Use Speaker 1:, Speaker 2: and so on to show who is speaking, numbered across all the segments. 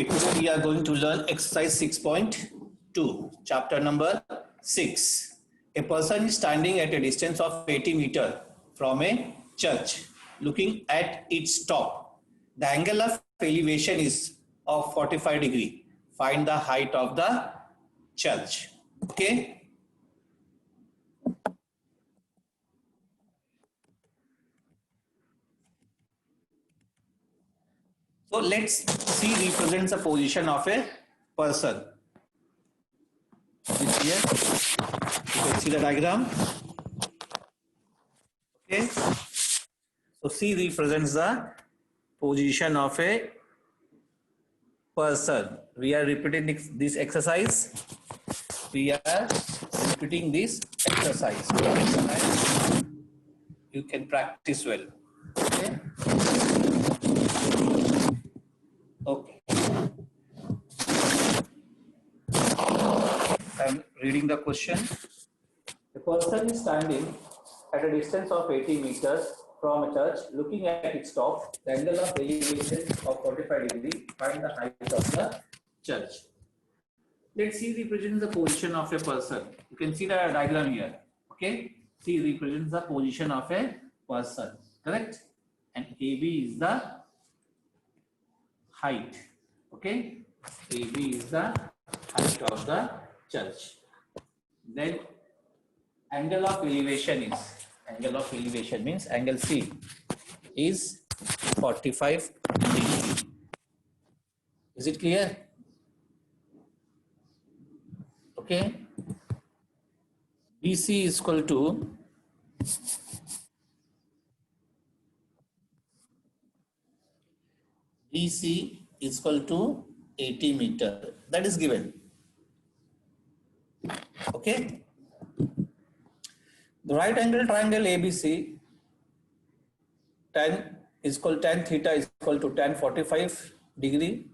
Speaker 1: Okay, today we are going to learn exercise 6.2, chapter number 6. A person is standing at a distance of 80 meters from a church, looking at its top. The angle of elevation is of 45 degree. Find the height of the church. Okay. So let's see represents the position of a person. This here, you can see the diagram. Okay. So C represents the position of a person. We are repeating this exercise. We are repeating this exercise. You can practice well. Okay. Okay. I am reading the question. The person is standing at a distance of 80 meters from a church, looking at its top. The angle of elevation of 45 degree. Find the height of the church. Let's see represents the position of a person. You can see the diagram here. Okay. C represents the position of a person. Correct. And AB is the height. Okay. AB is the height of the church. Then angle of elevation means angle C is 45 degree. Is it clear? Okay. BC is equal to BC is equal to 80 meter. That is given. Okay. The right angle triangle ABC tan is equal tan theta is equal to tan 45 degree,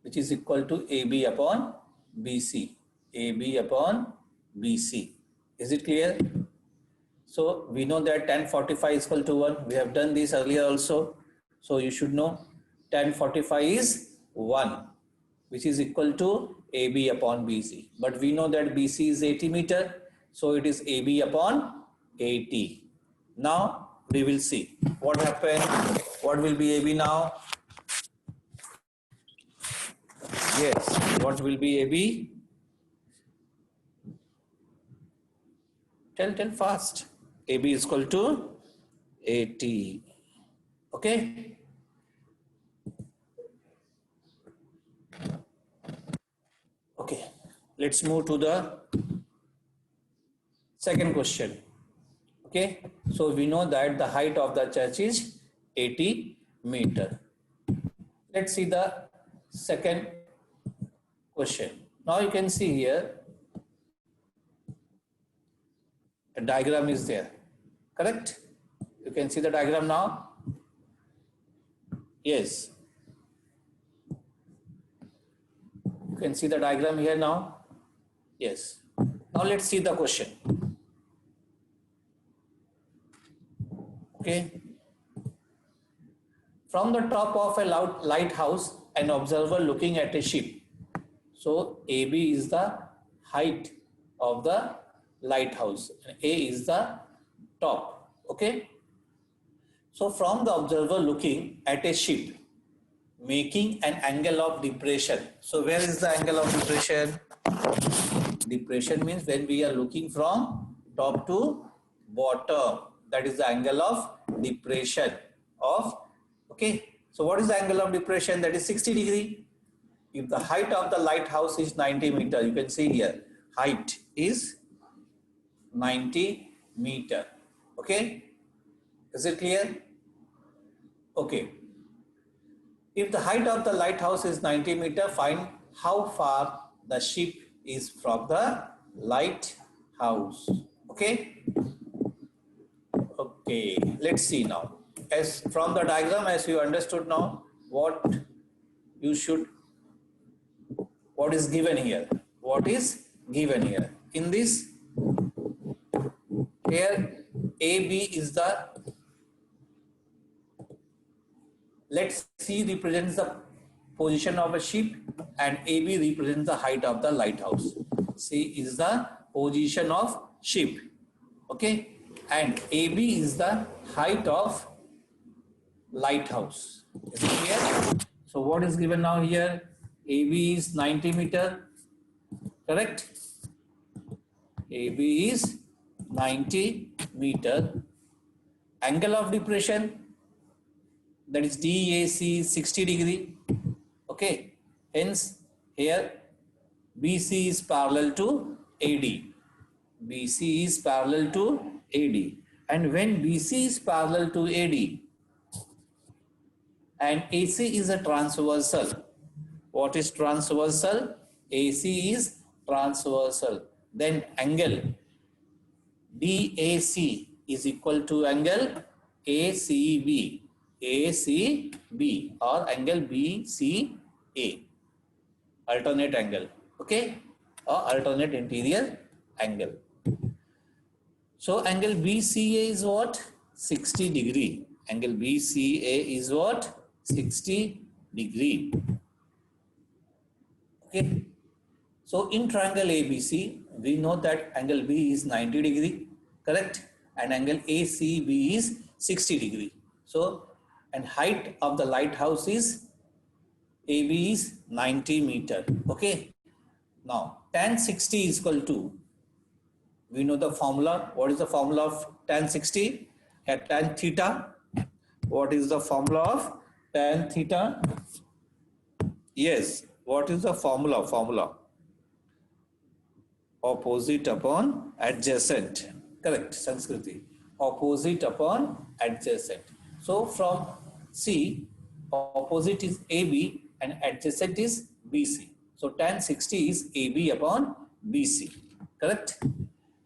Speaker 1: which is equal to AB upon BC. AB upon BC. Is it clear? So we know that tan 45 is equal to 1. We have done this earlier also. So you should know tan 45 is 1, which is equal to AB upon BC. But we know that BC is 80 meter. So it is AB upon 80. Now we will see what happened. What will be AB now? Yes, what will be AB? Tell fast. AB is equal to 80. Okay. Okay. Let's move to the second question. Okay. So we know that the height of the church is 80 meter. Let's see the second question. Now you can see here a diagram is there. Correct? You can see the diagram now. Yes. You can see the diagram here now. Yes. Now let's see the question. Okay. From the top of a lighthouse, an observer looking at a ship. So AB is the height of the lighthouse. A is the top. Okay. So from the observer looking at a ship, making an angle of depression. So where is the angle of depression? Depression means when we are looking from top to bottom. That is the angle of depression of. Okay. So what is the angle of depression? That is 60 degree. If the height of the lighthouse is 90 meter, you can see here, height is 90 meter. Okay. Is it clear? Okay. If the height of the lighthouse is 90 meter, find how far the ship is from the lighthouse. Okay. Okay. Let's see now. As from the diagram, as you understood now, what is given here? What is given here? In this, here AB is the, let's see, represents the position of a ship. and AB represents the height of the lighthouse. C is the position of ship, okay, and AB is the height of lighthouse. Is it clear? So what is given now here? AB is 90 meter, correct? AB is 90 meter. Angle of depression, that is DAC, 60 degree. Okay, hence here BC is parallel to AD. BC is parallel to AD. And when BC is parallel to AD and AC is a transversal, what is transversal? AC is transversal. Then angle DAC is equal to angle ACB. ACB or angle BCA. Alternate angle. Okay? Or alternate interior angle. So angle BCA is what? 60 degree. Angle BCA is what? 60 degree. Okay. So in triangle ABC, we know that angle B is 90 degree, correct? And angle ACB is 60 degree. So, and height of the lighthouse is AB is 90 meter. Okay. Now, tan 60 is equal to, we know the formula. What is the formula of tan 60? At tan theta. What is the formula of tan theta? Yes. What is the formula? Opposite upon adjacent. Correct, Sanskriti. Opposite upon adjacent. So from C, opposite is AB and adjacent is BC. So tan 60 is AB upon BC. Correct?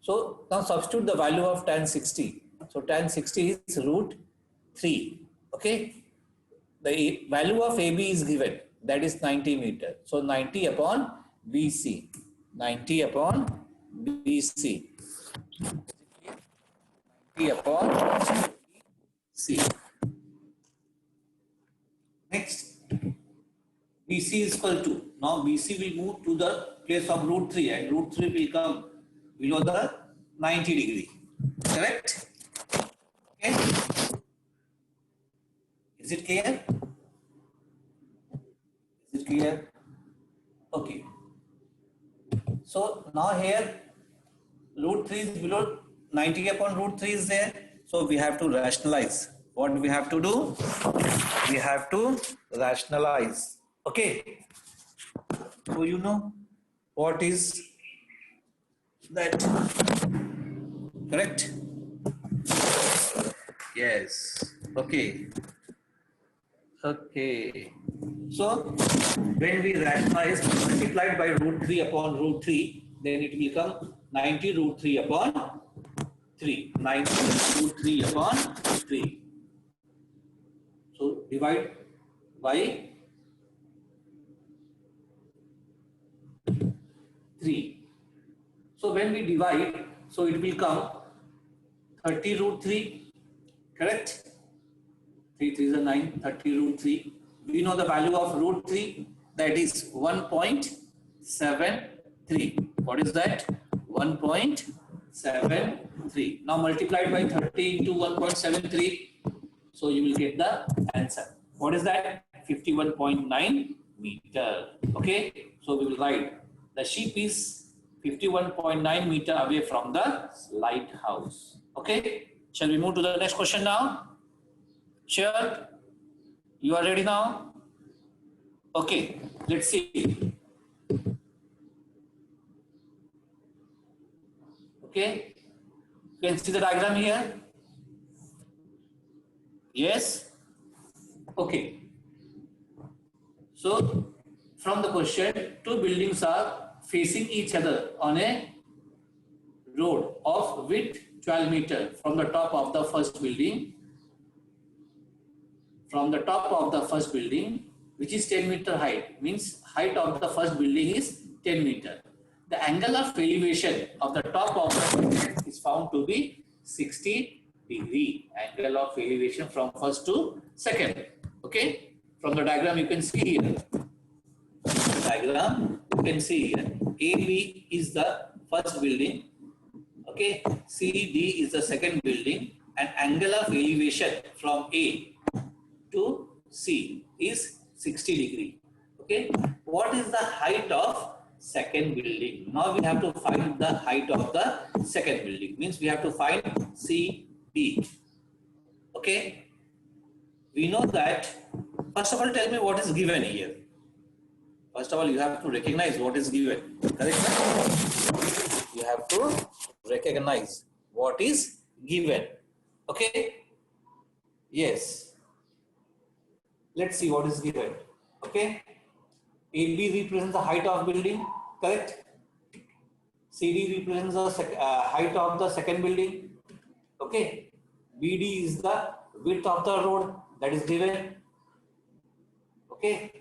Speaker 1: So now substitute the value of tan 60. So tan 60 is root 3. Okay? The value of AB is given. That is 90 meter. So 90 upon BC. 90 upon BC. 90 upon C. Next, BC is equal to, now BC will move to the place of root 3 and root 3 will come below the 90 degree. Correct? Okay. Is it clear? Is it clear? Okay. So now here root 3 is below 90 upon root 3 is there. So we have to rationalize. What we have to do? We have to rationalize. Okay. So you know what is that? Correct? Yes. Okay. Okay. So when we rationalize multiplied by root 3 upon root 3, then it will become 90 root 3 upon 3. 90 root 3 upon 3. So divide by 3. So when we divide, so it will come 30 root 3. Correct? 3 3 is 9, 30 root 3. We know the value of root 3, that is 1.73. What is that? 1.73. Now multiplied by 30 into 1.73. So you will get the answer. What is that? 51.9 meter. Okay. So we will write the ship is 51.9 meter away from the lighthouse. Okay. Shall we move to the next question now? Sure. You are ready now? Okay, let's see. Okay, you can see the diagram here. Yes? Okay. So, from the question, two buildings are facing each other on a road of width 12 meters from the top of the first building. From the top of the first building, which is 10 meter height, means height of the first building is 10 meter. The angle of elevation of the top of the building is found to be 60 degree. Angle of elevation from first to second. Okay. From the diagram you can see here. The diagram, you can see here AB is the first building, okay, CD is the second building, and angle of elevation from A to C is 60 degree. Okay, what is the height of second building? Now we have to find the height of the second building. Means we have to find CD. Okay, we know that. First of all, tell me what is given here. First of all, you have to recognize what is given. Correct? You have to recognize what is given. Okay. Yes. Let's see what is given. Okay. AB represents the height of building, correct? CD represents the height of the second building. Okay. BD is the width of the road that is given. Okay.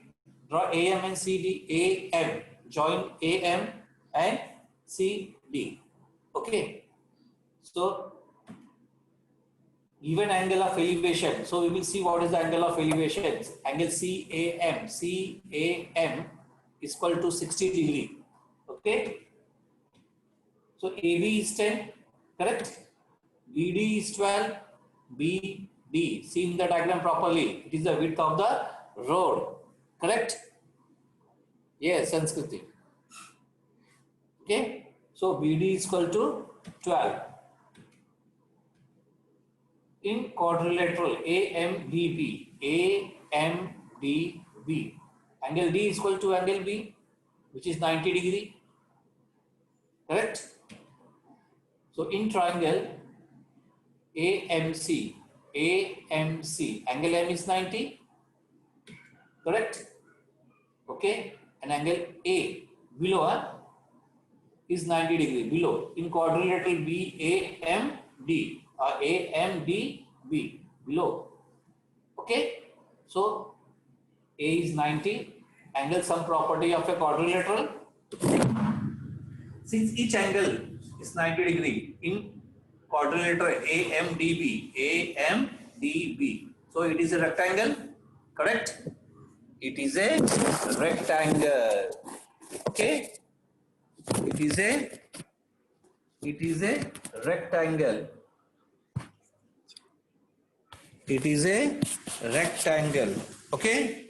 Speaker 1: Draw AM and CD. AM. Join AM and CD. Okay. So given angle of elevation. So we will see what is the angle of elevation. Angle CAM. CAM is equal to 60 degree. Okay. So AB is 10. Correct. BD is 12. BD. See in the diagram properly. It is the width of the road. Correct. Yes, Sanskriti. Okay. So BD is equal to 12. In quadrilateral AMDB, AMDB, angle D is equal to angle B, which is 90 degree, correct? So in triangle AMC, angle M is 90, correct? Okay, and angle A below is 90 degree below. In quadrilateral BAMD. AMDB below. Okay, so A is 90. Angle some property of a quadrilateral. Since each angle is 90 degree in quadrilateral AMDB, so it is a rectangle, correct? It is a rectangle. Okay, it is a rectangle. It is a rectangle. Okay.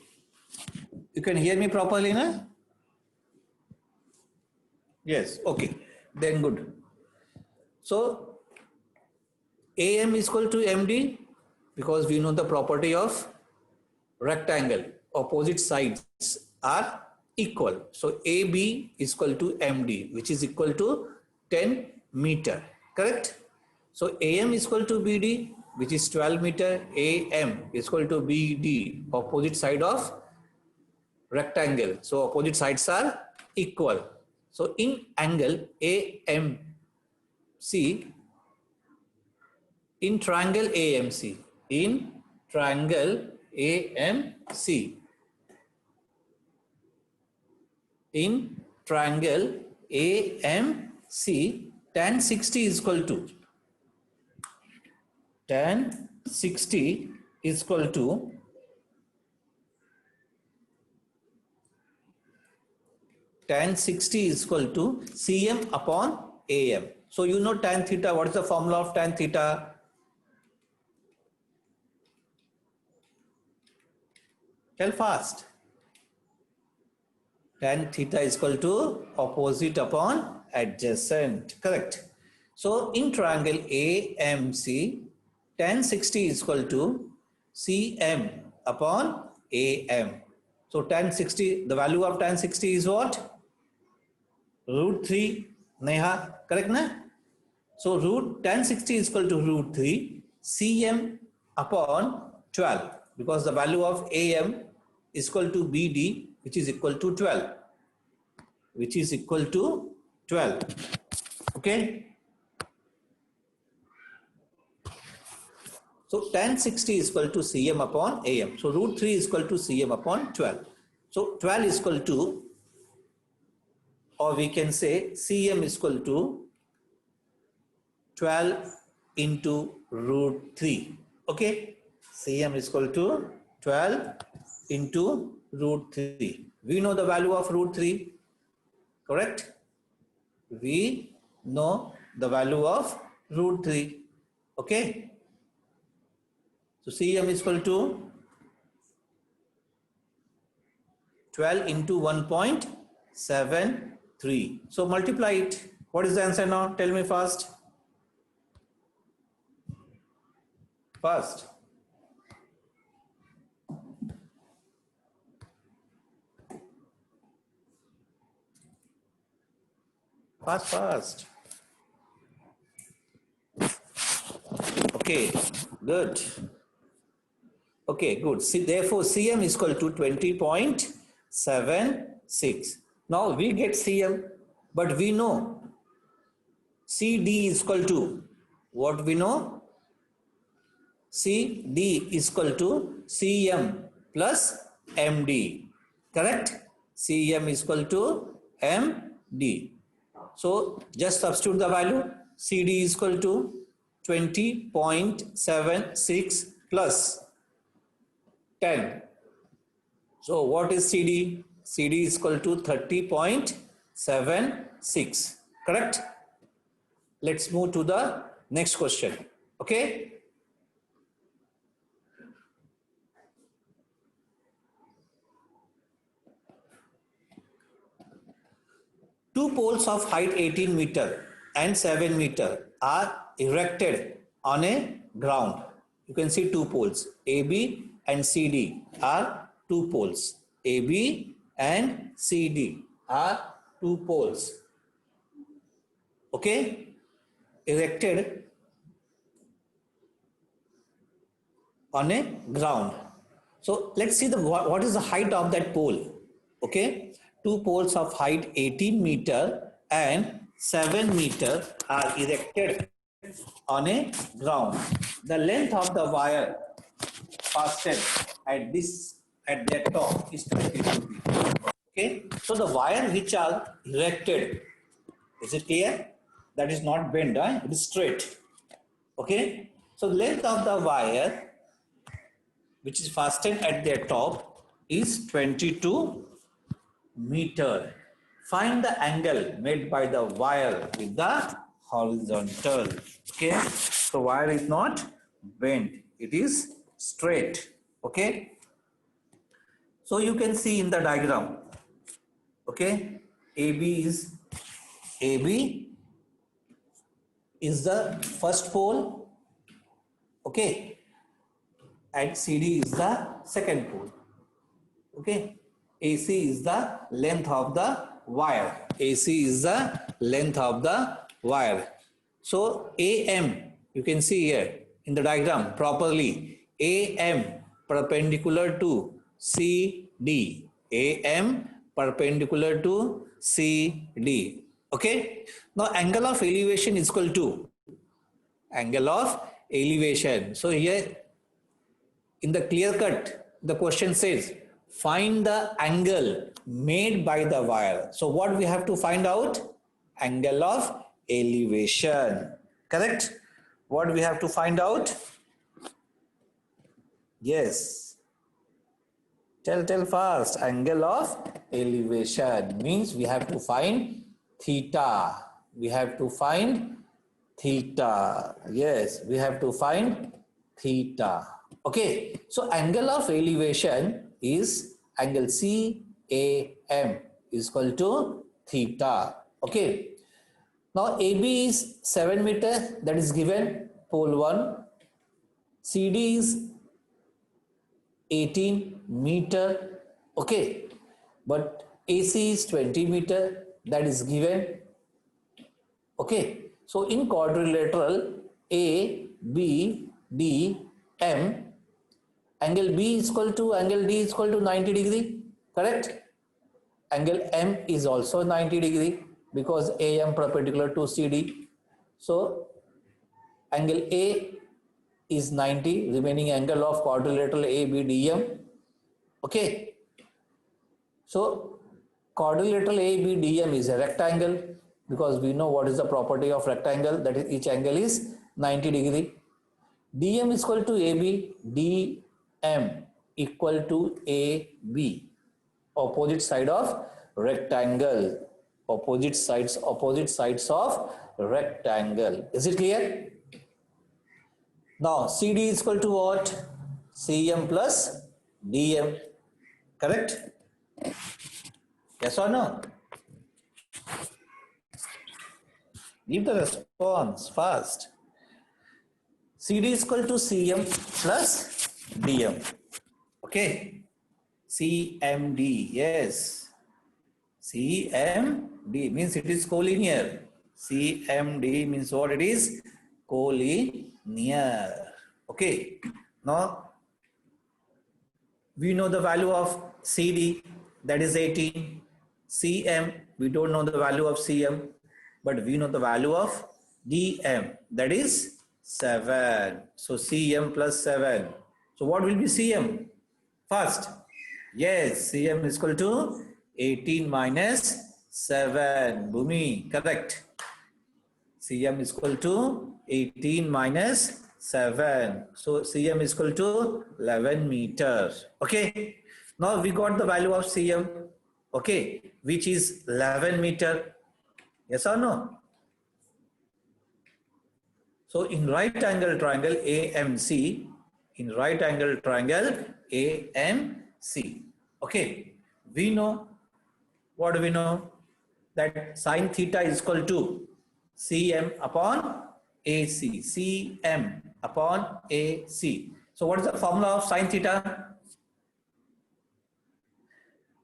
Speaker 1: You can hear me properly, na? Yes. Okay. Then good. So AM is equal to MD because we know the property of rectangle. Opposite sides are equal. So AB is equal to MD, which is equal to 10 meter. Correct? So AM is equal to BD, which is 12 meter. AM is equal to BD, opposite side of rectangle. So opposite sides are equal. So in angle AMC, in triangle AMC, tan 60 is equal to tan 60 is equal to CM upon AM. So you know tan theta. What is the formula of tan theta? Tell fast. Tan theta is equal to opposite upon adjacent. Correct. So in triangle AMC, tan 60 is equal to CM upon AM. So tan 60, the value of tan 60 is what? √3. Neha, correct na? So tan 60 is equal to √3 CM upon 12, because the value of AM is equal to BD, which is equal to 12. Okay. So tan 60 is equal to CM upon AM. So √3 is equal to CM upon 12. So 12 is equal to, or we can say CM is equal to 12 into √3. Okay. CM is equal to 12 into √3. We know the value of root 3, correct? We know the value of root 3, okay? So CM is equal to 12 into 1.73. So multiply it. What is the answer now? Tell me fast. Fast. Fast. Okay, good. Okay, good. See, therefore, CM is equal to 20.76. Now we get CM, but we know CD is equal to what we know? CD is equal to CM plus MD. Correct? CM is equal to MD. So just substitute the value. CD is equal to 20.76 plus 10. So what is CD? CD is equal to 30.76. Correct? Let's move to the next question. Okay? Two poles of height 18 meter and 7 meter are erected on a ground. You can see two poles, AB and CD are two poles. AB and CD are two poles. Okay? Erected on a ground. So let's see what is the height of that pole. Okay? Two poles of height 18 meter and 7 meter are erected on a ground. The length of the wire fastened at their top is 22 feet. Okay? So the wire which are erected, is it clear? That is not bent, it is straight. Okay? So the length of the wire which is fastened at their top is 22 meter. Find the angle made by the wire with the horizontal. Okay, so wire is not bent, it is straight. Okay, so you can see in the diagram. Okay, AB is the first pole. Okay, and CD is the second pole. Okay, AC is the length of the wire. AC is the length of the wire. So AM, you can see here in the diagram properly, AM perpendicular to CD. AM perpendicular to CD. Okay. Now angle of elevation is equal to angle of elevation. So here in the clear cut, the question says, find the angle made by the wire. So what we have to find out? Angle of elevation. Correct? What we have to find out? Yes. Tell fast. Angle of elevation means we have to find theta. We have to find theta. Yes, we have to find theta. Okay, so angle of elevation is angle CAM is equal to theta. Okay, now AB is 7 meter, that is given, pole 1. CD is 18 meter. Okay, but AC is 20 meter, that is given. Okay, so in quadrilateral A, B, D, M, angle B is equal to angle D is equal to 90 degree, correct? Angle M is also 90 degree because AM perpendicular to CD. So angle A is 90, remaining angle of quadrilateral ABDM. Okay. So quadrilateral ABDM is a rectangle because we know what is the property of rectangle, that is each angle is 90 degree. DM is equal to AB, DM equal to AB. opposite side of rectangle. Opposite sides of rectangle. Is it clear? Now CD is equal to what? CM plus DM. Correct? Yes or no? Give the response fast. CD is equal to CM plus DM. Okay. CMD. Yes. CMD means it is collinear. CMD means what it is? Collinear. Okay. Now we know the value of CD, that is 18. CM, we don't know the value of CM, but we know the value of DM, that is 7. So CM plus 7. So what will be CM? First, yes, CM is equal to 18 minus 7. Bhumi, correct. CM is equal to 18 minus 7. So CM is equal to 11 meters. Okay. Now we got the value of CM. Okay. Which is 11 meter. Yes or no? So in right angle triangle AMC, okay, we know, what do we know? That sine theta is equal to CM upon AC, CM upon AC. So what is the formula of sine theta?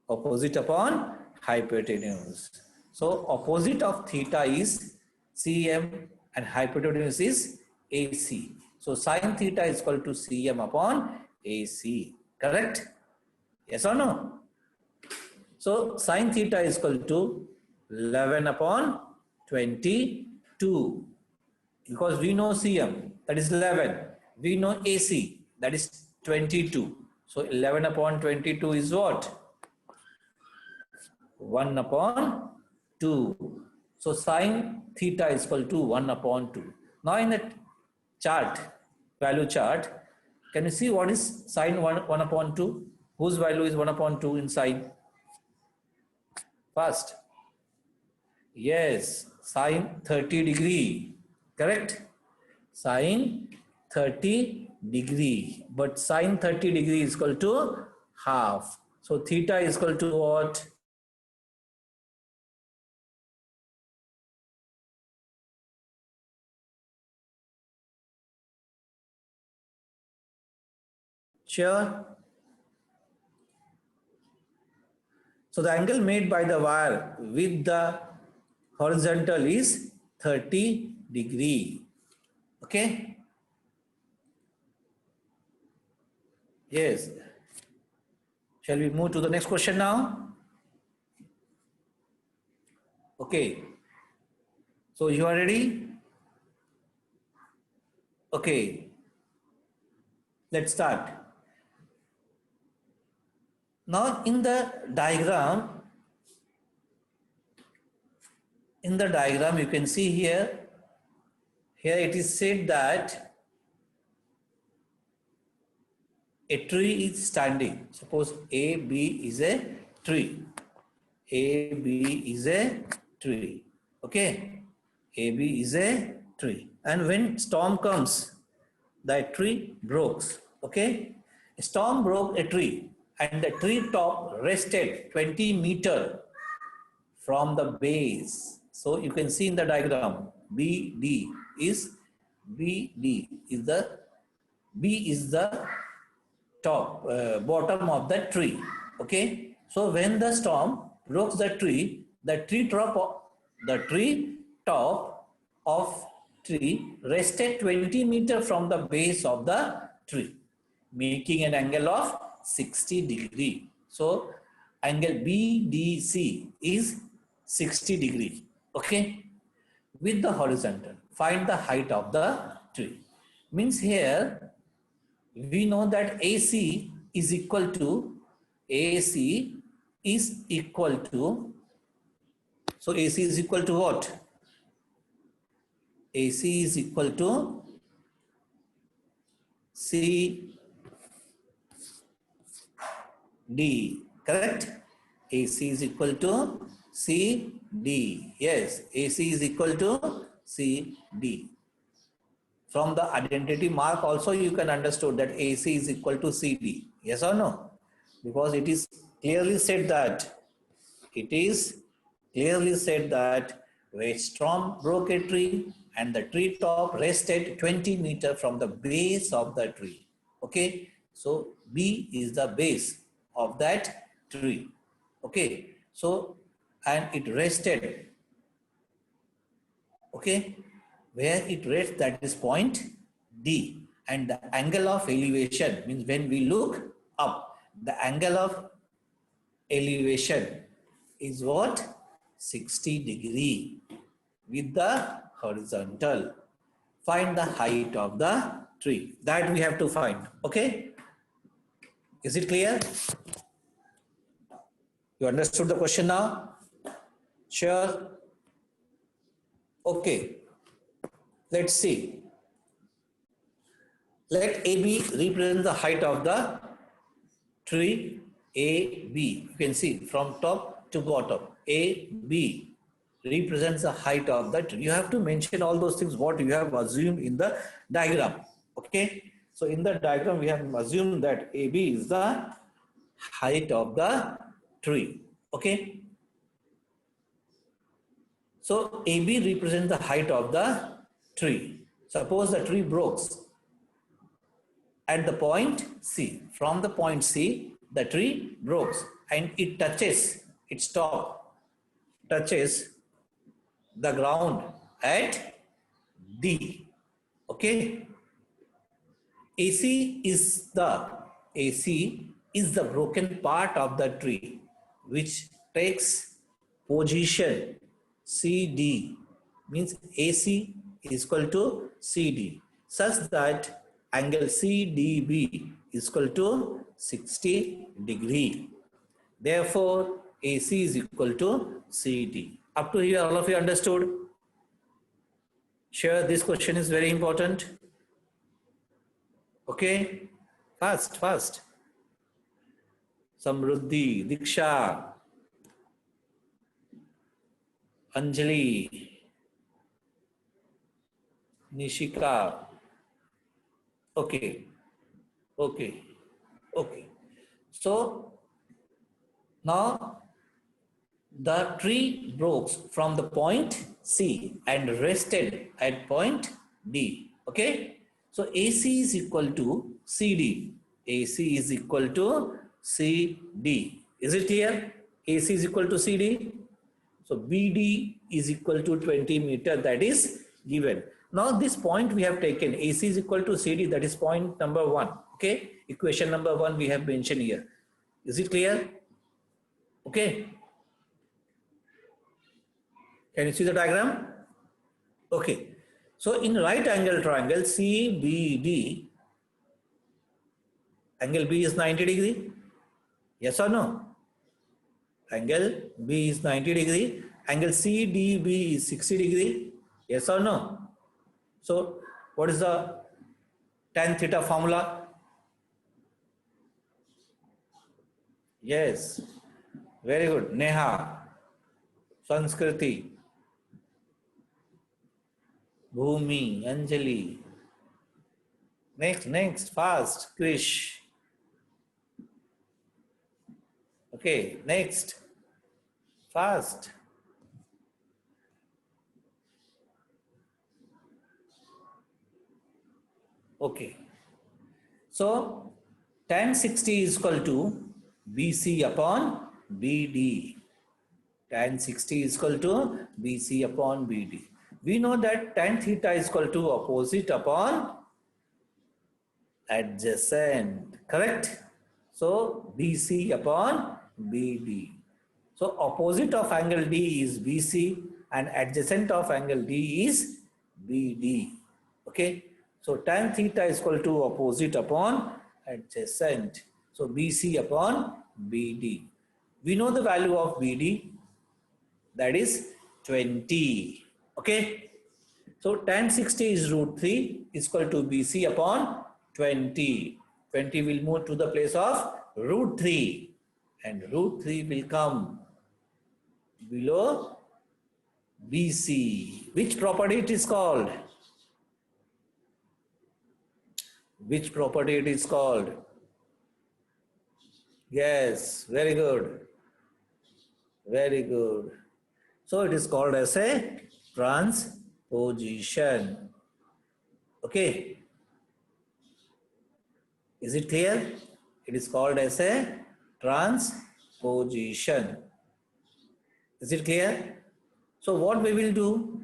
Speaker 1: Opposite upon hypotenuse. So opposite of theta is CM and hypotenuse is AC. So sine theta is equal to CM upon AC. Correct? Yes or no? So sine theta is equal to 11 upon 22. Because we know CM, that is 11. We know AC, that is 22. So 11 upon 22 is what? 1 upon 2. So sine theta is equal to 1 upon 2. Now in the chart, value chart, can you see what is sine 1 upon 2? Whose value is 1 upon 2 in sine? First. Yes, sine 30 degree. Correct? Sine 30 degree. But sine 30 degree is equal to half. So theta is equal to what? Sure. So the angle made by the wire with the horizontal is 30 degree. Okay. Yes. Shall we move to the next question now? Okay. So you are ready? Okay. Let's start. Now in the diagram, you can see here it is said that a tree is standing. Suppose AB is a tree. AB is a tree. Okay. AB is a tree. And when storm comes, that tree breaks. Okay. A storm broke a tree and the tree top rested 20 meter from the base. So you can see in the diagram, BD is the top bottom of the tree. Okay. So when the storm broke the tree top of tree rested 20 meter from the base of the tree, making an angle of 60 degree. So angle BDC is 60 degree. Okay. With the horizontal, find the height of the tree. Means here we know that AC is equal to so AC is equal to what? AC is equal to CD. Correct? AC is equal to CD. Yes, AC is equal to CD. From the identity mark also you can understand that AC is equal to CD. Yes or no? Because it is clearly said that a storm broke a tree and the tree top rested 20 meters from the base of the tree. Okay, so B is the base of that tree. Okay, so and it rested. Okay, where it rests, that is point D, and the angle of elevation means when we look up, the angle of elevation is what? 60 degree with the horizontal. Find the height of the tree. That we have to find. Okay, is it clear? You understood the question now? Sure. Okay, let's see. Let AB represent the height of the tree. AB, you can see from top to bottom. AB represents the height of the tree. You have to mention all those things what you have assumed in the diagram. Okay, so in the diagram we have assumed that AB is the height of the tree. Okay, so AB represents the height of the tree. Suppose the tree broke at the point C. From the point C, the tree broke and it touches, its top touches the ground at D. Okay. AC is the broken part of the tree which takes position CD, means AC is equal to CD, such that angle CDB is equal to 60 degree. Therefore, AC is equal to CD. Up to here, all of you understood? Sure, this question is very important. Okay, fast. Samruddhi, Diksha, Anjali, Nishika. Okay. So now the tree broke from the point C and rested at point D. Okay. So AC is equal to CD. AC is equal to CD. Is it clear? AC is equal to CD. So BD is equal to 20 meter, that is given. Now this point we have taken, AC is equal to CD, that is point number 1. Okay, equation number 1 we have mentioned here. Is it clear? Okay. Can you see the diagram? Okay. So in right angle triangle CBD, angle B is 90 degree. Yes or no? Angle B is 90 degree. Angle CDB is 60 degree. Yes or no? So what is the tan theta formula? Yes. Very good. Neha, Sanskriti, Bhumi, Anjali. Next, fast, Krish. Okay, next, fast. Okay, so tan 60 is equal to BC upon BD. Tan 60 is equal to BC upon BD. We know that tan theta is equal to opposite upon adjacent, correct? So BC upon BD. So opposite of angle D is BC and adjacent of angle D is BD. Okay. So tan theta is equal to opposite upon adjacent. So BC upon BD. We know the value of BD, that is 20. Okay. So tan 60 is root 3 is equal to BC upon 20. 20 will move to the place of root 3. and root 3 will come below BC. Which property it is called? Which property it is called? Yes, very good. Very good. So it is called as a transposition. Okay. Is it clear? It is called as a transposition. Is it clear? So what we will do?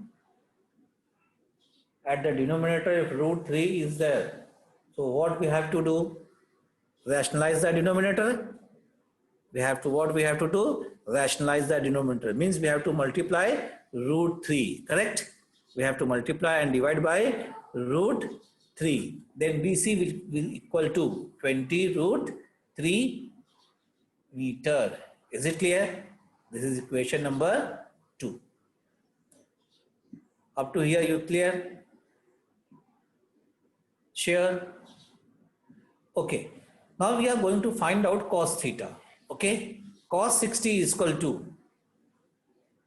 Speaker 1: At the denominator, if root 3 is there, so what we have to do? Rationalize the denominator. We have to, what we have to do? Rationalize the denominator. Means we have to multiply root 3, correct? We have to multiply and divide by root 3. Then BC will equal to 20 root 3 meter. Is it clear? This is equation number 2. Up to here, you clear? Sure? Okay. Now we are going to find out cos theta. Okay. Cos 60 is equal to,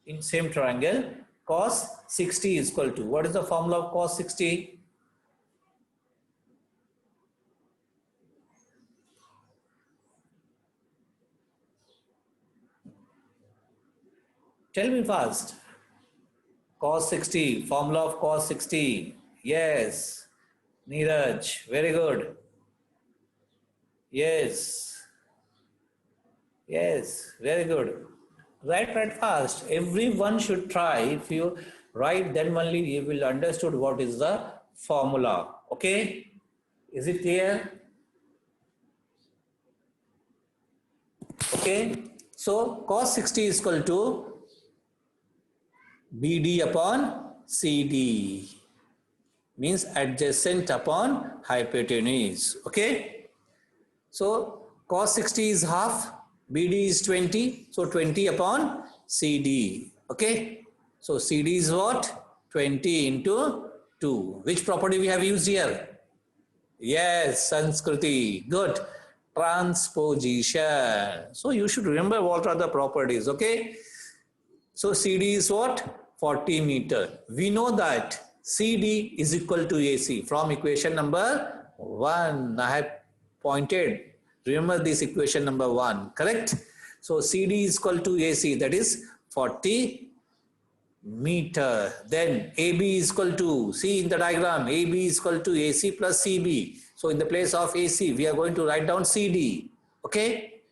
Speaker 1: in same triangle, cos 60 is equal to, what is the formula of cos 60? Tell me fast. Cos 60, formula of cos 60. Yes. Neeraj, very good. Yes. Yes, very good. Write fast. Everyone should try. If you write, then only you will understood what is the formula. Okay? Is it clear? Okay. So cos 60 is equal to BD upon CD. Means adjacent upon hypotenuse. Okay. So cos 60 is half. BD is 20, so 20 upon CD. Okay, so CD is what? 20 into 2. Which property we have used here? Yes, Sanskriti. Good. Transposition. So you should remember what are the properties. Okay, so CD is what? 40 meter. We know that CD is equal to AC from equation number 1. I have pointed. Remember this equation number 1, correct? So CD is equal to AC, that is 40 meter. Then AB is equal to, see in the diagram, AB is equal to AC plus CB. So in the place of AC, we are going to write down CD. Okay?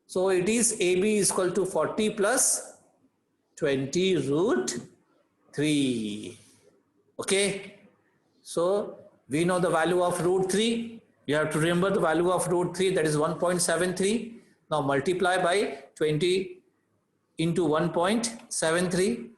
Speaker 1: So it is AB is equal to 40 plus 20 root 3. Okay? So we know the value of root 3. You have to remember the value of root 3, that is 1.73. Now multiply by 20 into 1.73.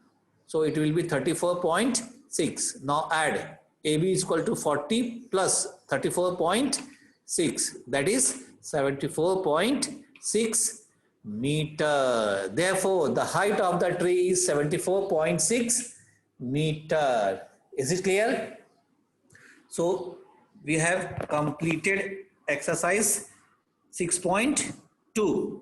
Speaker 1: So it will be 34.6. Now add AB is equal to 40 plus 34.6. That is 74.6 meter. Therefore, the height of the tree is 74.6 meter. Is it clear? So we have completed exercise 6.2.